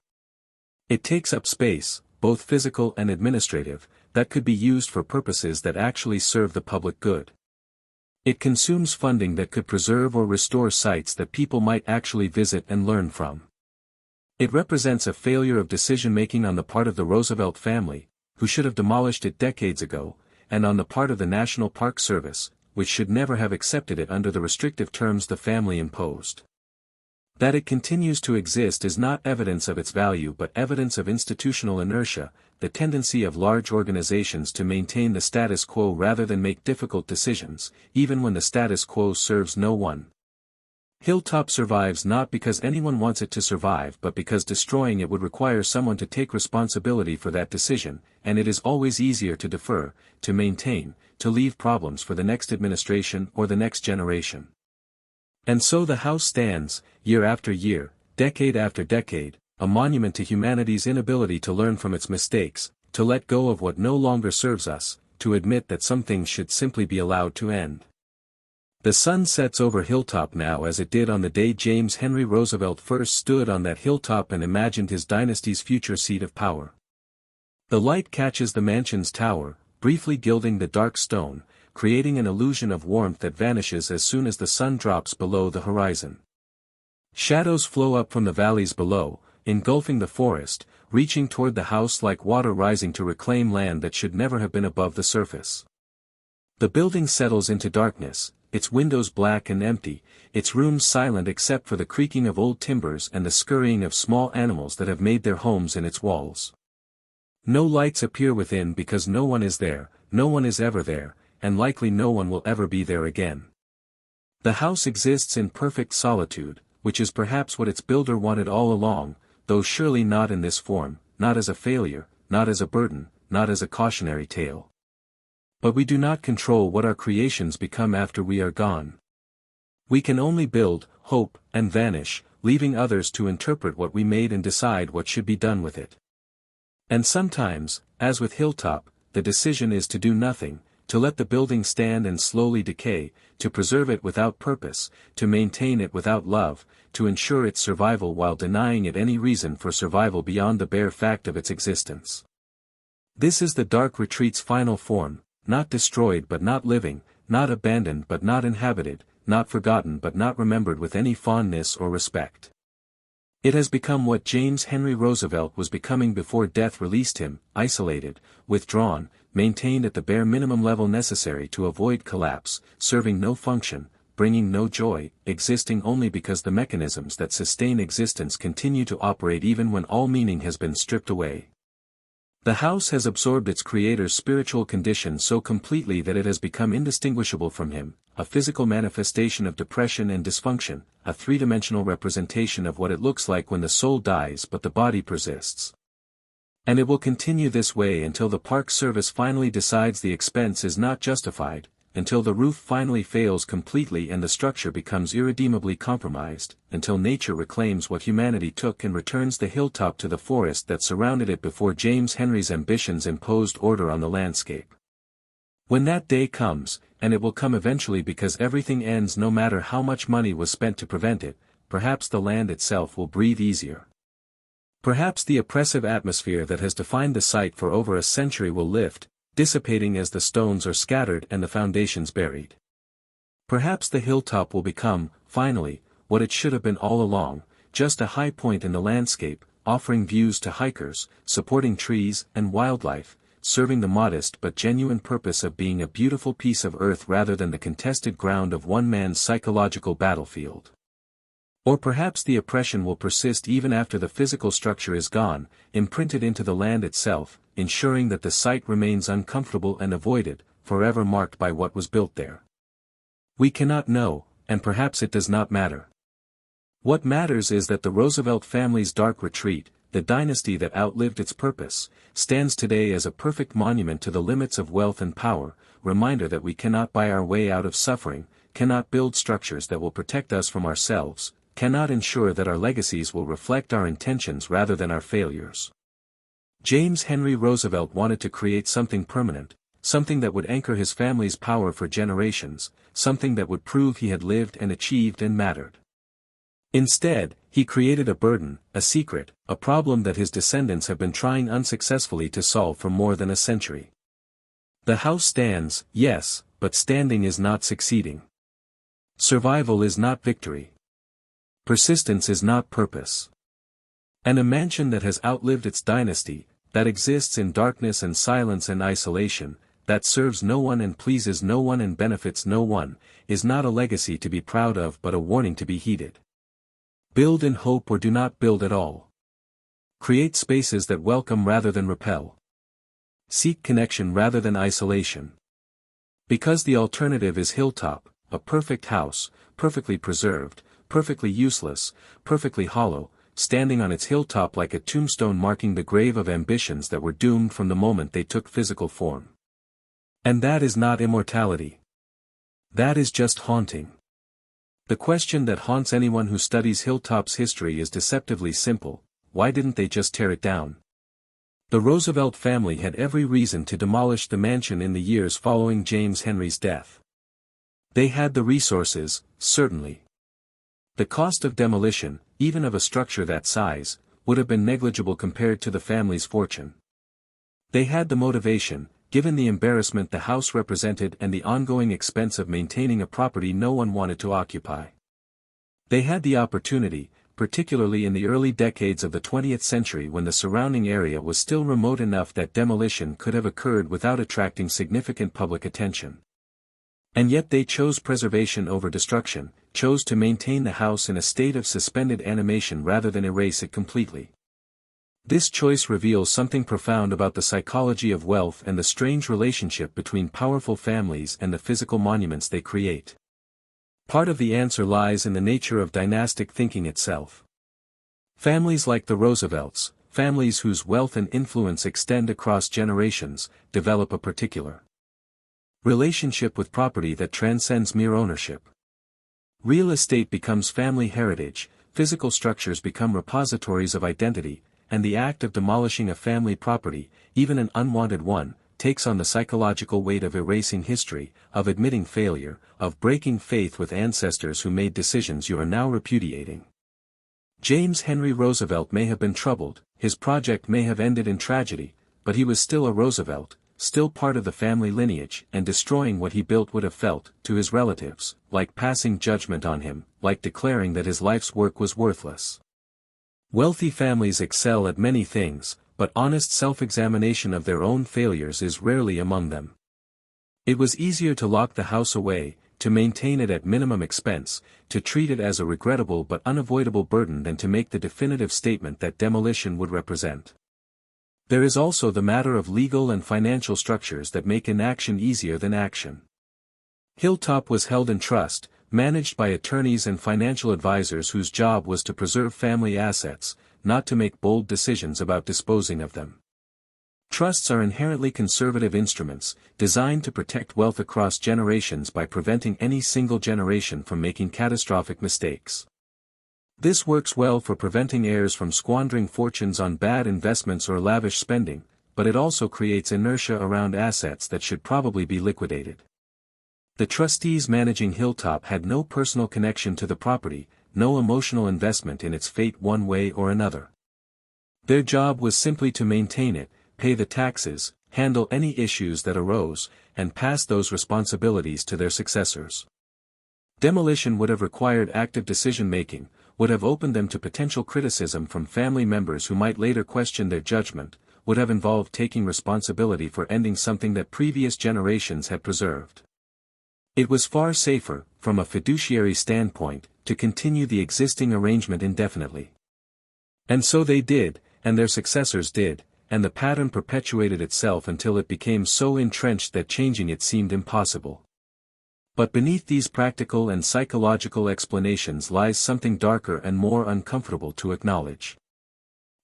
It takes up space, both physical and administrative, that could be used for purposes that actually serve the public good. It consumes funding that could preserve or restore sites that people might actually visit and learn from. It represents a failure of decision-making on the part of the Roosevelt family, who should have demolished it decades ago, and on the part of the National Park Service, which should never have accepted it under the restrictive terms the family imposed. That it continues to exist is not evidence of its value but evidence of institutional inertia, the tendency of large organizations to maintain the status quo rather than make difficult decisions, even when the status quo serves no one. Hilltop survives not because anyone wants it to survive but because destroying it would require someone to take responsibility for that decision, and it is always easier to defer, to maintain, to leave problems for the next administration or the next generation. And so the house stands, year after year, decade after decade, a monument to humanity's inability to learn from its mistakes, to let go of what no longer serves us, to admit that some things should simply be allowed to end. The sun sets over Hilltop now as it did on the day James Henry Roosevelt first stood on that hilltop and imagined his dynasty's future seat of power. The light catches the mansion's tower, briefly gilding the dark stone, creating an illusion of warmth that vanishes as soon as the sun drops below the horizon. Shadows flow up from the valleys below, engulfing the forest, reaching toward the house like water rising to reclaim land that should never have been above the surface. The building settles into darkness, its windows black and empty, its rooms silent except for the creaking of old timbers and the scurrying of small animals that have made their homes in its walls. No lights appear within because no one is there, no one is ever there, and likely no one will ever be there again. The house exists in perfect solitude, which is perhaps what its builder wanted all along, though surely not in this form, not as a failure, not as a burden, not as a cautionary tale. But we do not control what our creations become after we are gone. We can only build, hope, and vanish, leaving others to interpret what we made and decide what should be done with it. And sometimes, as with Hilltop, the decision is to do nothing, to let the building stand and slowly decay, to preserve it without purpose, to maintain it without love, to ensure its survival while denying it any reason for survival beyond the bare fact of its existence. This is the dark retreat's final form, not destroyed but not living, not abandoned but not inhabited, not forgotten but not remembered with any fondness or respect. It has become what James Henry Roosevelt was becoming before death released him, isolated, withdrawn, maintained at the bare minimum level necessary to avoid collapse, serving no function, bringing no joy, existing only because the mechanisms that sustain existence continue to operate even when all meaning has been stripped away. The house has absorbed its creator's spiritual condition so completely that it has become indistinguishable from him, a physical manifestation of depression and dysfunction, a three-dimensional representation of what it looks like when the soul dies but the body persists. And it will continue this way until the Park Service finally decides the expense is not justified, until the roof finally fails completely and the structure becomes irredeemably compromised, until nature reclaims what humanity took and returns the hilltop to the forest that surrounded it before James Henry's ambitions imposed order on the landscape. When that day comes, and it will come eventually because everything ends no matter how much money was spent to prevent it, perhaps the land itself will breathe easier. Perhaps the oppressive atmosphere that has defined the site for over a century will lift, dissipating as the stones are scattered and the foundations buried. Perhaps the hilltop will become, finally, what it should have been all along, just a high point in the landscape, offering views to hikers, supporting trees and wildlife, serving the modest but genuine purpose of being a beautiful piece of earth rather than the contested ground of one man's psychological battlefield. Or perhaps the oppression will persist even after the physical structure is gone, imprinted into the land itself, ensuring that the site remains uncomfortable and avoided, forever marked by what was built there. We cannot know, and perhaps it does not matter. What matters is that the Roosevelt family's dark retreat, the dynasty that outlived its purpose, stands today as a perfect monument to the limits of wealth and power, reminder that we cannot buy our way out of suffering, cannot build structures that will protect us from ourselves, cannot ensure that our legacies will reflect our intentions rather than our failures. James Henry Roosevelt wanted to create something permanent, something that would anchor his family's power for generations, something that would prove he had lived and achieved and mattered. Instead, he created a burden, a secret, a problem that his descendants have been trying unsuccessfully to solve for more than a century. The house stands, yes, but standing is not succeeding. Survival is not victory. Persistence is not purpose. And a mansion that has outlived its dynasty, that exists in darkness and silence and isolation, that serves no one and pleases no one and benefits no one, is not a legacy to be proud of but a warning to be heeded. Build in hope or do not build at all. Create spaces that welcome rather than repel. Seek connection rather than isolation. Because the alternative is hilltop, a perfect house, perfectly preserved, perfectly useless, perfectly hollow, standing on its hilltop like a tombstone marking the grave of ambitions that were doomed from the moment they took physical form. And that is not immortality. That is just haunting. The question that haunts anyone who studies Hilltop's history is deceptively simple: why didn't they just tear it down? The Roosevelt family had every reason to demolish the mansion in the years following James Henry's death. They had the resources, certainly. The cost of demolition, even of a structure that size, would have been negligible compared to the family's fortune. They had the motivation, given the embarrassment the house represented and the ongoing expense of maintaining a property no one wanted to occupy. They had the opportunity, particularly in the early decades of the 20th century when the surrounding area was still remote enough that demolition could have occurred without attracting significant public attention. And yet they chose preservation over destruction, chose to maintain the house in a state of suspended animation rather than erase it completely. This choice reveals something profound about the psychology of wealth and the strange relationship between powerful families and the physical monuments they create. Part of the answer lies in the nature of dynastic thinking itself. Families like the Roosevelts, families whose wealth and influence extend across generations, develop a particular relationship with property that transcends mere ownership. Real estate becomes family heritage, physical structures become repositories of identity, and the act of demolishing a family property, even an unwanted one, takes on the psychological weight of erasing history, of admitting failure, of breaking faith with ancestors who made decisions you are now repudiating. James Henry Roosevelt may have been troubled, his project may have ended in tragedy, but he was still a Roosevelt, still part of the family lineage, and destroying what he built would have felt, to his relatives, like passing judgment on him, like declaring that his life's work was worthless. Wealthy families excel at many things, but honest self-examination of their own failures is rarely among them. It was easier to lock the house away, to maintain it at minimum expense, to treat it as a regrettable but unavoidable burden than to make the definitive statement that demolition would represent. There is also the matter of legal and financial structures that make inaction easier than action. Hilltop was held in trust, managed by attorneys and financial advisors whose job was to preserve family assets, not to make bold decisions about disposing of them. Trusts are inherently conservative instruments, designed to protect wealth across generations by preventing any single generation from making catastrophic mistakes. This works well for preventing heirs from squandering fortunes on bad investments or lavish spending, but it also creates inertia around assets that should probably be liquidated. The trustees managing Hilltop had no personal connection to the property, no emotional investment in its fate one way or another. Their job was simply to maintain it, pay the taxes, handle any issues that arose, and pass those responsibilities to their successors. Demolition would have required active decision-making, would have opened them to potential criticism from family members who might later question their judgment, would have involved taking responsibility for ending something that previous generations had preserved. It was far safer, from a fiduciary standpoint, to continue the existing arrangement indefinitely. And so they did, and their successors did, and the pattern perpetuated itself until it became so entrenched that changing it seemed impossible. But beneath these practical and psychological explanations lies something darker and more uncomfortable to acknowledge.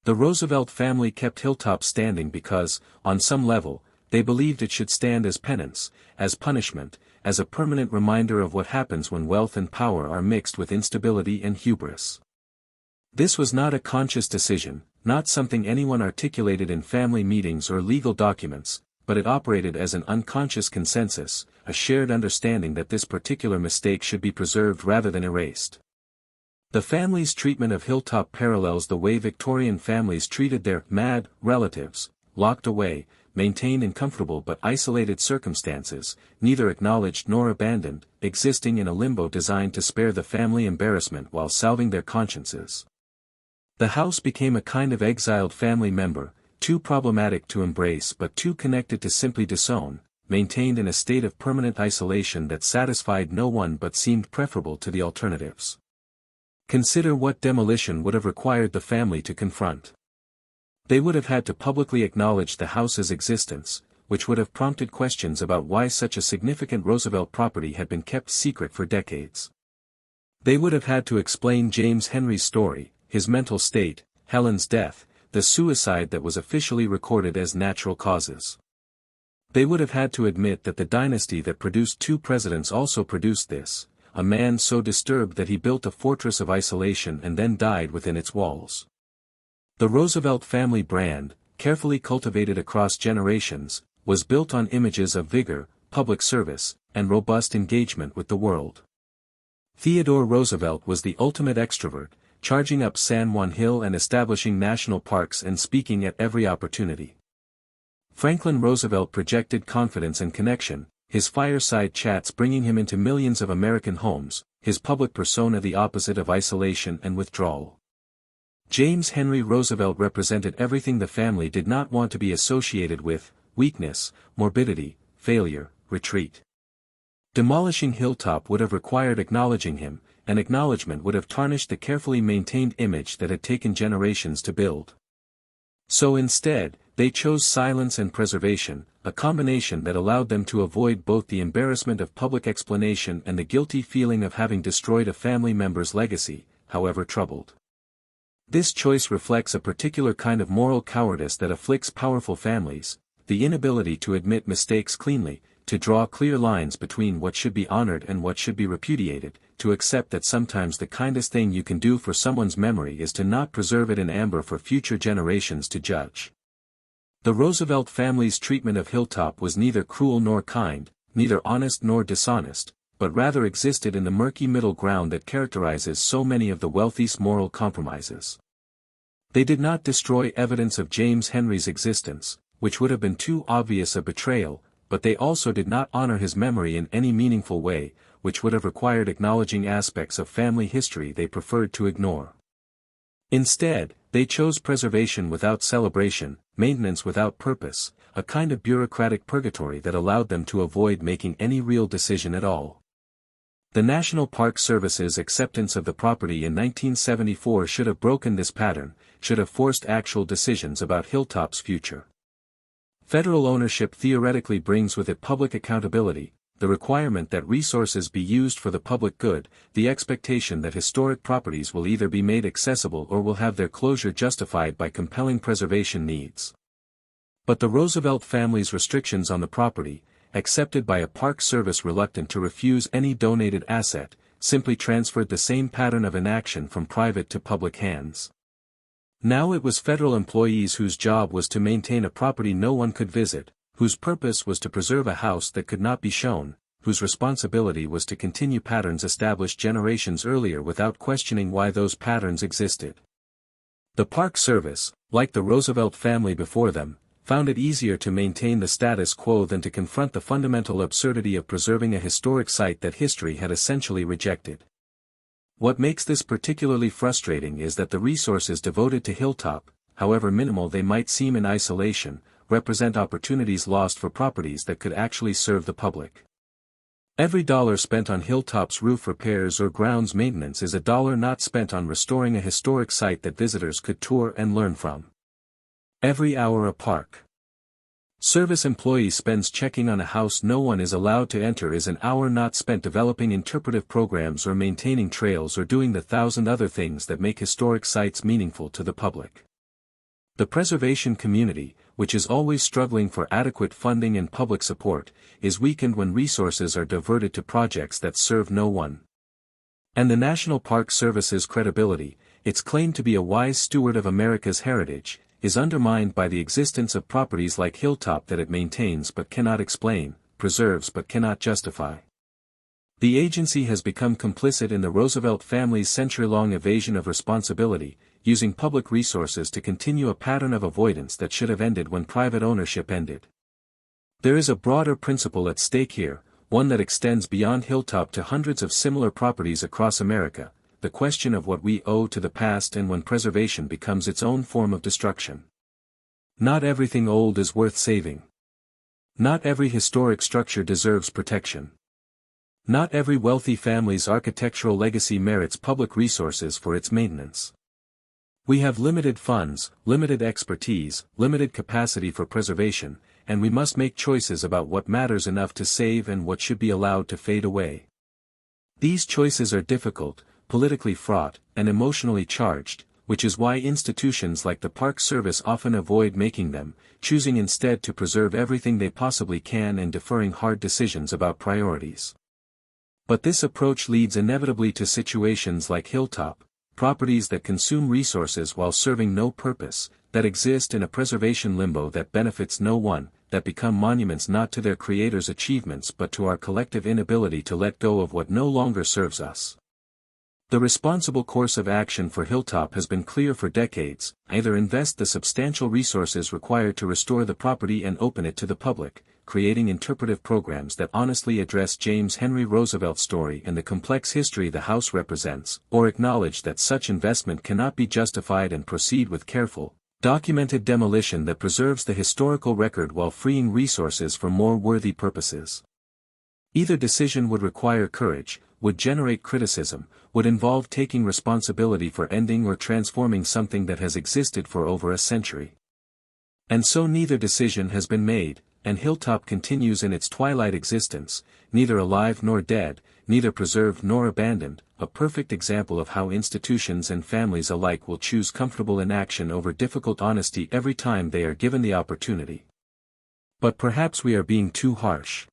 The Roosevelt family kept Hilltop standing because, on some level, they believed it should stand as penance, as punishment, as a permanent reminder of what happens when wealth and power are mixed with instability and hubris. This was not a conscious decision, not something anyone articulated in family meetings or legal documents, but it operated as an unconscious consensus, a shared understanding that this particular mistake should be preserved rather than erased. The family's treatment of Hilltop parallels the way Victorian families treated their mad relatives, locked away, maintained in comfortable but isolated circumstances, neither acknowledged nor abandoned, existing in a limbo designed to spare the family embarrassment while salving their consciences. The house became a kind of exiled family member, too problematic to embrace but too connected to simply disown, maintained in a state of permanent isolation that satisfied no one but seemed preferable to the alternatives. Consider what demolition would have required the family to confront. They would have had to publicly acknowledge the house's existence, which would have prompted questions about why such a significant Roosevelt property had been kept secret for decades. They would have had to explain James Henry's story, his mental state, Helen's death, the suicide that was officially recorded as natural causes. They would have had to admit that the dynasty that produced two presidents also produced this, a man so disturbed that he built a fortress of isolation and then died within its walls. The Roosevelt family brand, carefully cultivated across generations, was built on images of vigor, public service, and robust engagement with the world. Theodore Roosevelt was the ultimate extrovert, charging up San Juan Hill and establishing national parks and speaking at every opportunity. Franklin Roosevelt projected confidence and connection, his fireside chats bringing him into millions of American homes, his public persona the opposite of isolation and withdrawal. James Henry Roosevelt represented everything the family did not want to be associated with: weakness, morbidity, failure, retreat. Demolishing Hilltop would have required acknowledging him, and acknowledgement would have tarnished the carefully maintained image that had taken generations to build. So instead, they chose silence and preservation, a combination that allowed them to avoid both the embarrassment of public explanation and the guilty feeling of having destroyed a family member's legacy, however troubled. This choice reflects a particular kind of moral cowardice that afflicts powerful families, the inability to admit mistakes cleanly, to draw clear lines between what should be honored and what should be repudiated, to accept that sometimes the kindest thing you can do for someone's memory is to not preserve it in amber for future generations to judge. The Roosevelt family's treatment of Hilltop was neither cruel nor kind, neither honest nor dishonest, but rather existed in the murky middle ground that characterizes so many of the wealthy's moral compromises. They did not destroy evidence of James Henry's existence, which would have been too obvious a betrayal, but they also did not honor his memory in any meaningful way, which would have required acknowledging aspects of family history they preferred to ignore. Instead, they chose preservation without celebration, maintenance without purpose, a kind of bureaucratic purgatory that allowed them to avoid making any real decision at all. The National Park Service's acceptance of the property in 1974 should have broken this pattern, should have forced actual decisions about Hilltop's future. Federal ownership theoretically brings with it public accountability, the requirement that resources be used for the public good, the expectation that historic properties will either be made accessible or will have their closure justified by compelling preservation needs. But the Roosevelt family's restrictions on the property, accepted by a Park Service reluctant to refuse any donated asset, simply transferred the same pattern of inaction from private to public hands. Now it was federal employees whose job was to maintain a property no one could visit, whose purpose was to preserve a house that could not be shown, whose responsibility was to continue patterns established generations earlier without questioning why those patterns existed. The Park Service, like the Roosevelt family before them, found it easier to maintain the status quo than to confront the fundamental absurdity of preserving a historic site that history had essentially rejected. What makes this particularly frustrating is that the resources devoted to Hilltop, however minimal they might seem in isolation, represent opportunities lost for properties that could actually serve the public. Every dollar spent on Hilltop's roof repairs or grounds maintenance is a dollar not spent on restoring a historic site that visitors could tour and learn from. Every hour a Park Service employee spends checking on a house no one is allowed to enter is an hour not spent developing interpretive programs or maintaining trails or doing the 1,000 other things that make historic sites meaningful to the public. The preservation community, which is always struggling for adequate funding and public support, is weakened when resources are diverted to projects that serve no one. And the National Park Service's credibility, its claim to be a wise steward of America's heritage, is undermined by the existence of properties like Hilltop that it maintains but cannot explain, preserves but cannot justify. The agency has become complicit in the Roosevelt family's century-long evasion of responsibility, using public resources to continue a pattern of avoidance that should have ended when private ownership ended. There is a broader principle at stake here, one that extends beyond Hilltop to hundreds of similar properties across America, the question of what we owe to the past and when preservation becomes its own form of destruction. Not everything old is worth saving. Not every historic structure deserves protection. Not every wealthy family's architectural legacy merits public resources for its maintenance. We have limited funds, limited expertise, limited capacity for preservation, and we must make choices about what matters enough to save and what should be allowed to fade away. These choices are difficult, politically fraught, and emotionally charged, which is why institutions like the Park Service often avoid making them, choosing instead to preserve everything they possibly can and deferring hard decisions about priorities. But this approach leads inevitably to situations like Hilltop, properties that consume resources while serving no purpose, that exist in a preservation limbo that benefits no one, that become monuments not to their creators' achievements but to our collective inability to let go of what no longer serves us. The responsible course of action for Hilltop has been clear for decades: either invest the substantial resources required to restore the property and open it to the public, creating interpretive programs that honestly address James Henry Roosevelt's story and the complex history the house represents, or acknowledge that such investment cannot be justified and proceed with careful, documented demolition that preserves the historical record while freeing resources for more worthy purposes. Either decision would require courage, would generate criticism, would involve taking responsibility for ending or transforming something that has existed for over a century. And so neither decision has been made, and Hilltop continues in its twilight existence, neither alive nor dead, neither preserved nor abandoned, a perfect example of how institutions and families alike will choose comfortable inaction over difficult honesty every time they are given the opportunity. But perhaps we are being too harsh.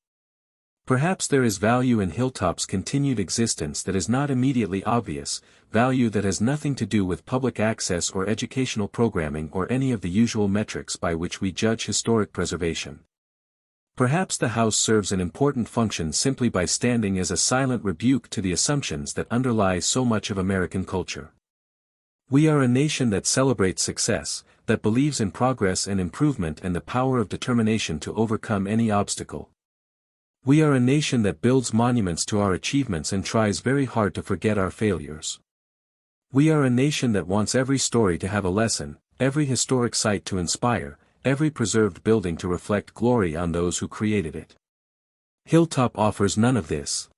Perhaps there is value in Hilltop's continued existence that is not immediately obvious, value that has nothing to do with public access or educational programming or any of the usual metrics by which we judge historic preservation. Perhaps the house serves an important function simply by standing as a silent rebuke to the assumptions that underlie so much of American culture. We are a nation that celebrates success, that believes in progress and improvement and the power of determination to overcome any obstacle. We are a nation that builds monuments to our achievements and tries very hard to forget our failures. We are a nation that wants every story to have a lesson, every historic site to inspire, every preserved building to reflect glory on those who created it. Hilltop offers none of this.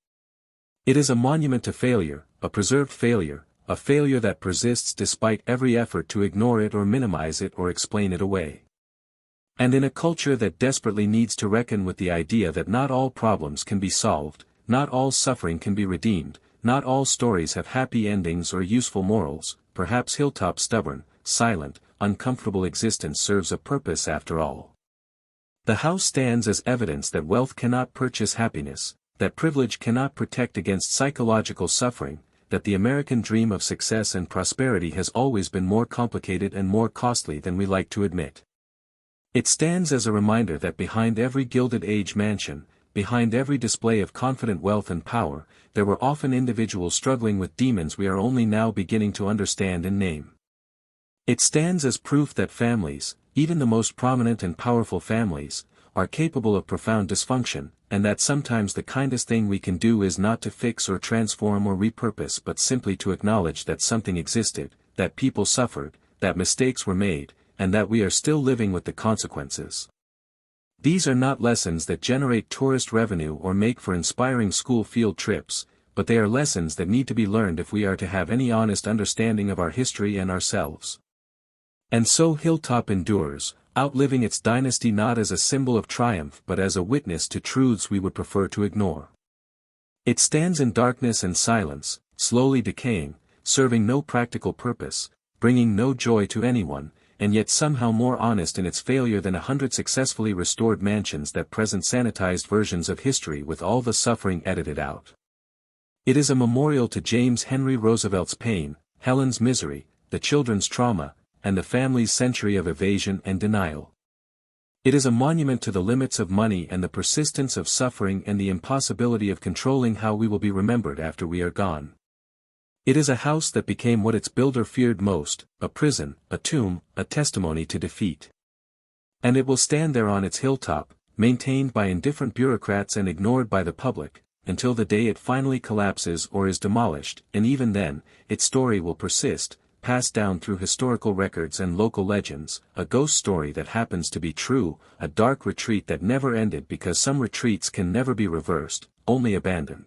It is a monument to failure, a preserved failure, a failure that persists despite every effort to ignore it or minimize it or explain it away. And in a culture that desperately needs to reckon with the idea that not all problems can be solved, not all suffering can be redeemed, not all stories have happy endings or useful morals, perhaps Hilltop's stubborn, silent, uncomfortable existence serves a purpose after all. The house stands as evidence that wealth cannot purchase happiness, that privilege cannot protect against psychological suffering, that the American dream of success and prosperity has always been more complicated and more costly than we like to admit. It stands as a reminder that behind every Gilded Age mansion, behind every display of confident wealth and power, there were often individuals struggling with demons we are only now beginning to understand and name. It stands as proof that families, even the most prominent and powerful families, are capable of profound dysfunction, and that sometimes the kindest thing we can do is not to fix or transform or repurpose but simply to acknowledge that something existed, that people suffered, that mistakes were made, and that we are still living with the consequences. These are not lessons that generate tourist revenue or make for inspiring school field trips, but they are lessons that need to be learned if we are to have any honest understanding of our history and ourselves. And so Hilltop endures, outliving its dynasty not as a symbol of triumph but as a witness to truths we would prefer to ignore. It stands in darkness and silence, slowly decaying, serving no practical purpose, bringing no joy to anyone, and yet somehow more honest in its failure than 100 successfully restored mansions that present sanitized versions of history with all the suffering edited out. It is a memorial to James Henry Roosevelt's pain, Helen's misery, the children's trauma, and the family's century of evasion and denial. It is a monument to the limits of money and the persistence of suffering and the impossibility of controlling how we will be remembered after we are gone. It is a house that became what its builder feared most, a prison, a tomb, a testimony to defeat. And it will stand there on its hilltop, maintained by indifferent bureaucrats and ignored by the public, until the day it finally collapses or is demolished, and even then, its story will persist, passed down through historical records and local legends, a ghost story that happens to be true, a dark retreat that never ended because some retreats can never be reversed, only abandoned.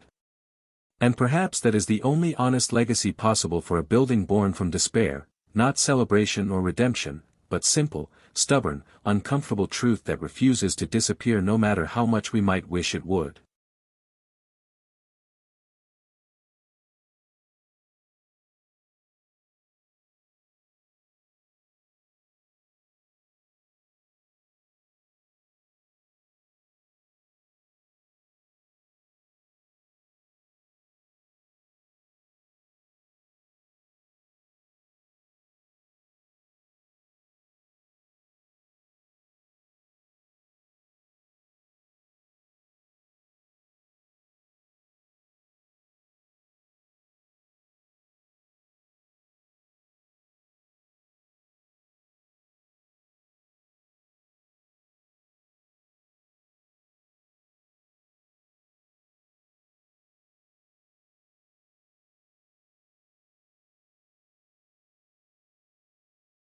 And perhaps that is the only honest legacy possible for a building born from despair, not celebration or redemption, but simple, stubborn, uncomfortable truth that refuses to disappear no matter how much we might wish it would.